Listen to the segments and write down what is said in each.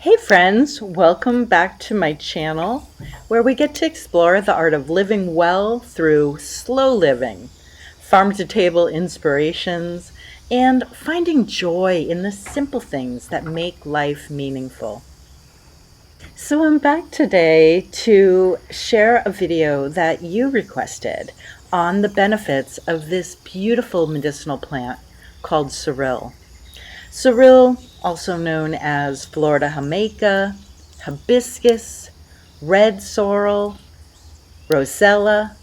Hey friends, welcome back to my channel where we get to explore the art of living well through slow living, farm to table inspirations, and finding joy in the simple things that make life meaningful. So I'm back today to share a video that you requested on the benefits of this beautiful medicinal plant called sorrel. Sorrel, also known as Florida jamaica, hibiscus, red sorrel, rosella,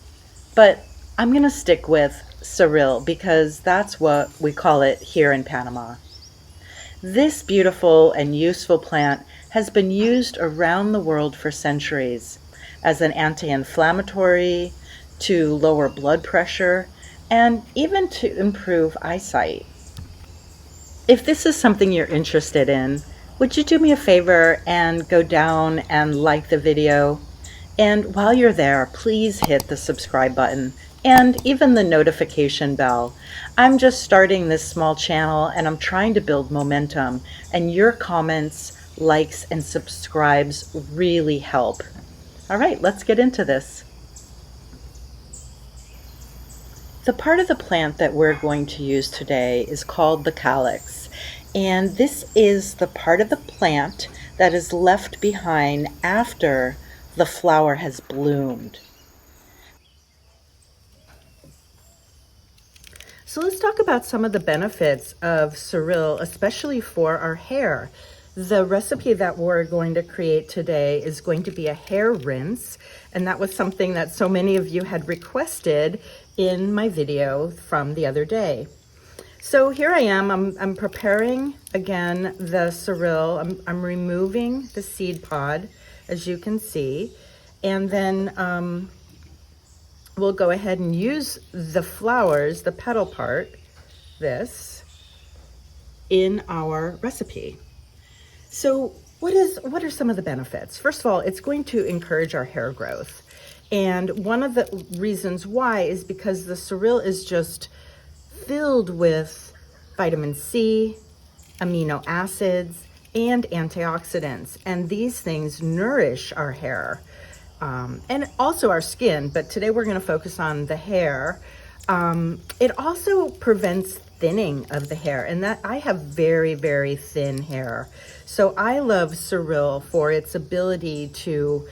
but I'm going to stick with sorrel because that's what we call it here in Panama. This beautiful and useful plant has been used around the world for centuries as an anti-inflammatory, to lower blood pressure, and even to improve eyesight. If this is something you're interested in, would you do me a favor and go down and like the video? And while you're there, please hit the subscribe button and even the notification bell. I'm just starting this small channel and I'm trying to build momentum, and your comments, likes, and subscribes really help. All right, let's get into this. The part of the plant that we're going to use today is called the calyx, and this is the part of the plant that is left behind after the flower has bloomed. So let's talk about some of the benefits of sorrel, especially for our hair. The recipe that we're going to create today is going to be a hair rinse, and that was something that so many of you had requested in my video from the other day. So here I am, I'm preparing again the sorrel. I'm removing the seed pod, as you can see, and then we'll go ahead and use the flowers, the petal part, this, in our recipe. So what are some of the benefits? First of all, it's going to encourage our hair growth. And one of the reasons why is because the sorrel is just filled with vitamin C, amino acids, and antioxidants. And these things nourish our hair and also our skin. But today we're going to focus on the hair. It also prevents thinning of the hair, and that I have very, very thin hair. So I love sorrel for its ability to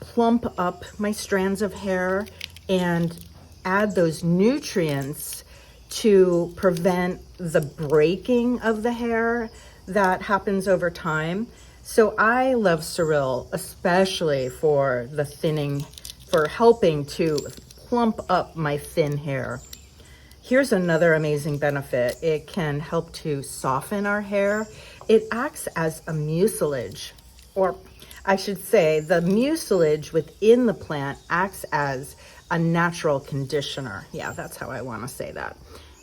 plump up my strands of hair and add those nutrients to prevent the breaking of the hair that happens over time. So I love sorrel, especially for the thinning, for helping to plump up my thin hair. Here's another amazing benefit. It can help to soften our hair. It acts as a mucilage, or I should say the mucilage within the plant acts as a natural conditioner. Yeah, that's how I want to say that.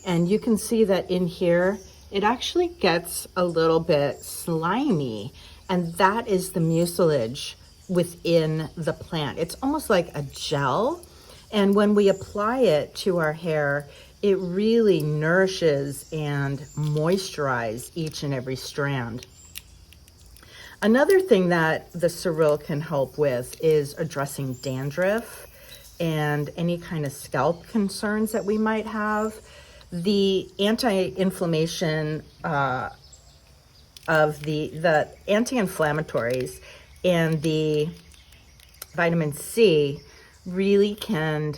And you can see that in here, it actually gets a little bit slimy, and that is the mucilage within the plant. It's almost like a gel, and when we apply it to our hair, it really nourishes and moisturizes each and every strand. Another thing that the sorrel can help with is addressing dandruff and any kind of scalp concerns that we might have. The anti-inflammation of the anti-inflammatories and the vitamin C really can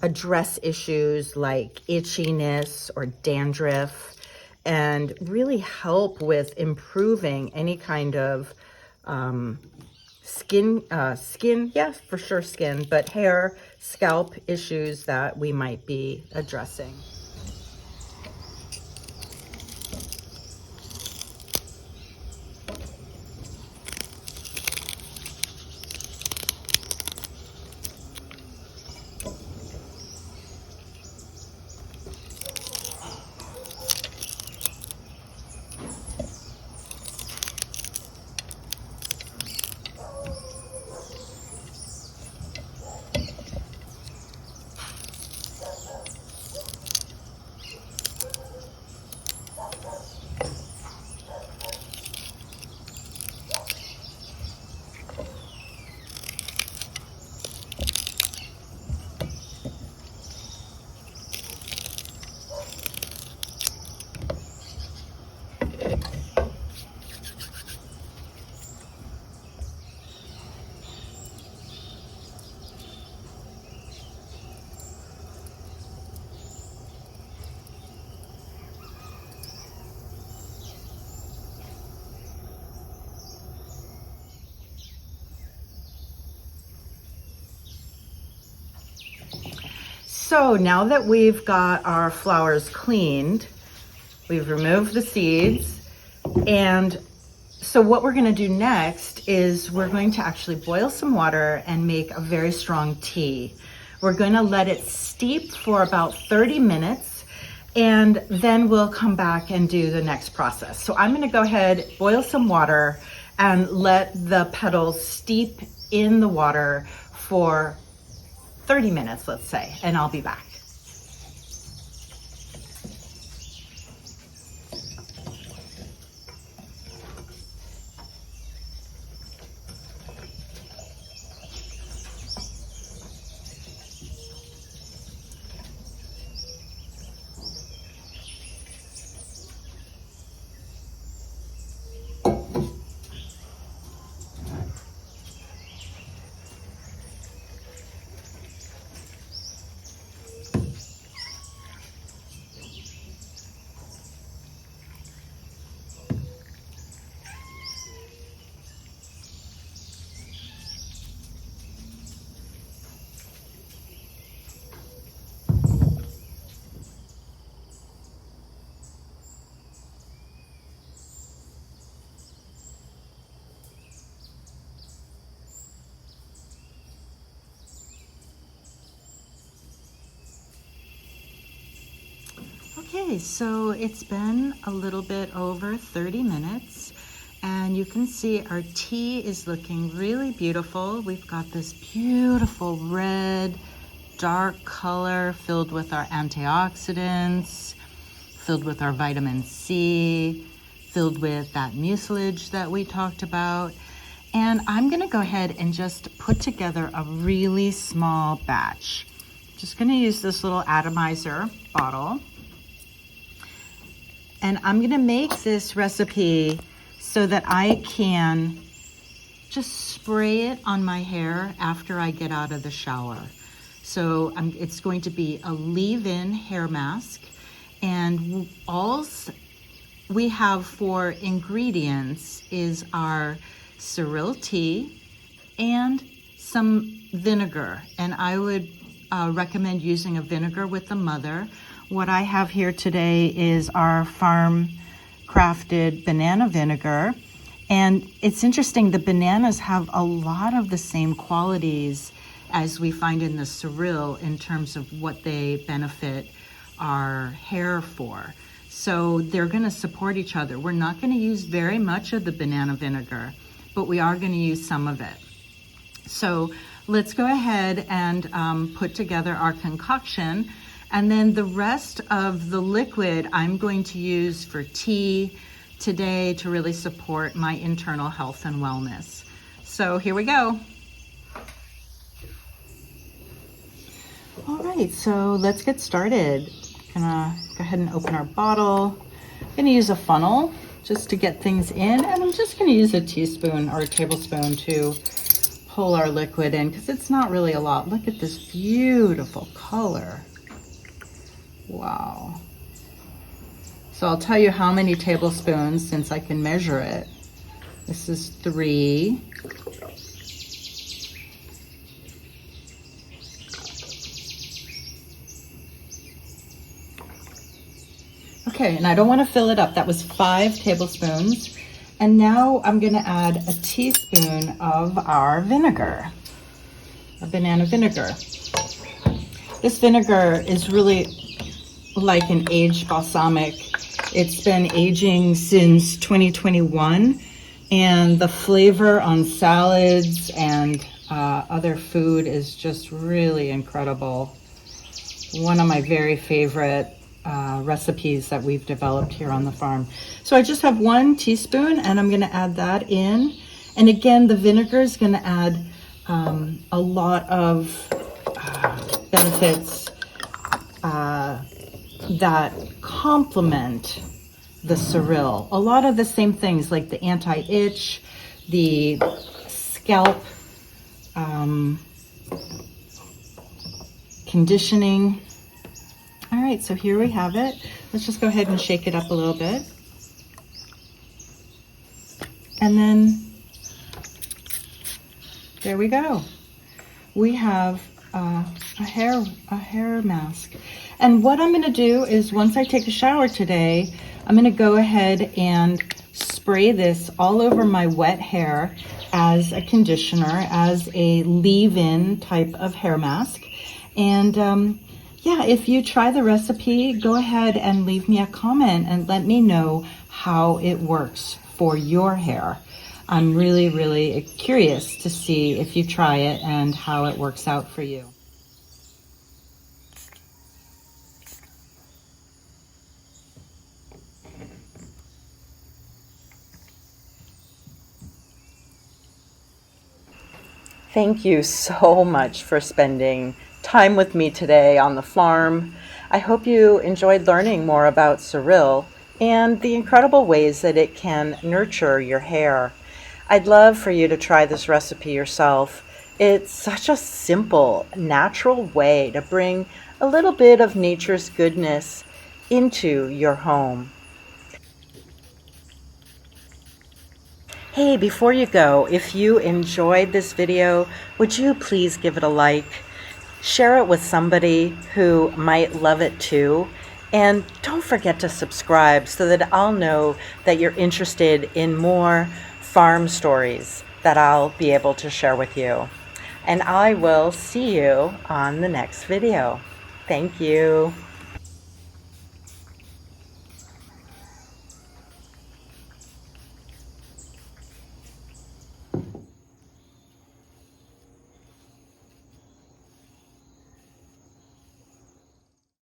address issues like itchiness or dandruff, and really help with improving any kind of skin, yeah, for sure skin, but hair, scalp issues that we might be addressing. So now that we've got our flowers cleaned, we've removed the seeds, and so what we're gonna do next is we're going to actually boil some water and make a very strong tea. We're gonna let it steep for about 30 minutes, and then we'll come back and do the next process. So I'm gonna go ahead, boil some water, and let the petals steep in the water for 30 minutes, let's say, and I'll be back. Okay, so it's been a little bit over 30 minutes, and you can see our tea is looking really beautiful. We've got this beautiful red, dark color filled with our antioxidants, filled with our vitamin C, filled with that mucilage that we talked about. And I'm gonna go ahead and just put together a really small batch. Just gonna use this little atomizer bottle. And I'm gonna make this recipe so that I can just spray it on my hair after I get out of the shower. So it's going to be a leave-in hair mask, and all we have for ingredients is our sorrel tea and some vinegar. And I would recommend using a vinegar with the mother. What I have here today is our farm crafted banana vinegar. And it's interesting, the bananas have a lot of the same qualities as we find in the sorrel in terms of what they benefit our hair for. So they're gonna support each other. We're not gonna use very much of the banana vinegar, but we are gonna use some of it. So let's go ahead and put together our concoction. And then the rest of the liquid I'm going to use for tea today to really support my internal health and wellness. So here we go. All right, so let's get started. Gonna go ahead and open our bottle. I'm gonna use a funnel just to get things in, and I'm just gonna use a teaspoon or a tablespoon to pull our liquid in because it's not really a lot. Look at this beautiful color. Wow. So I'll tell you how many tablespoons since I can measure it. This is 3. Okay, and I don't want to fill it up. That was 5 tablespoons. And now I'm going to add a teaspoon of our vinegar, a banana vinegar. This vinegar is really like an aged balsamic. It's been aging since 2021, and the flavor on salads and other food is just really incredible. One of my very favorite recipes that we've developed here on the farm. So I just have 1 teaspoon, and I'm gonna add that in. And again, the vinegar is gonna add a lot of benefits that complement the sorrel. A lot of the same things like the anti-itch, the scalp conditioning. All right, so here we have it. Let's just go ahead and shake it up a little bit. And then there we go. We have a hair mask. And what I'm going to do is once I take a shower today, I'm going to go ahead and spray this all over my wet hair as a conditioner, as a leave-in type of hair mask. And yeah, if you try the recipe, go ahead and leave me a comment and let me know how it works for your hair. I'm really, really curious to see if you try it and how it works out for you. Thank you so much for spending time with me today on the farm. I hope you enjoyed learning more about sorrel and the incredible ways that it can nurture your hair. I'd love for you to try this recipe yourself. It's such a simple, natural way to bring a little bit of nature's goodness into your home. Hey, before you go, if you enjoyed this video, would you please give it a like? Share it with somebody who might love it too. And don't forget to subscribe so that I'll know that you're interested in more farm stories that I'll be able to share with you. And I will see you on the next video. Thank you.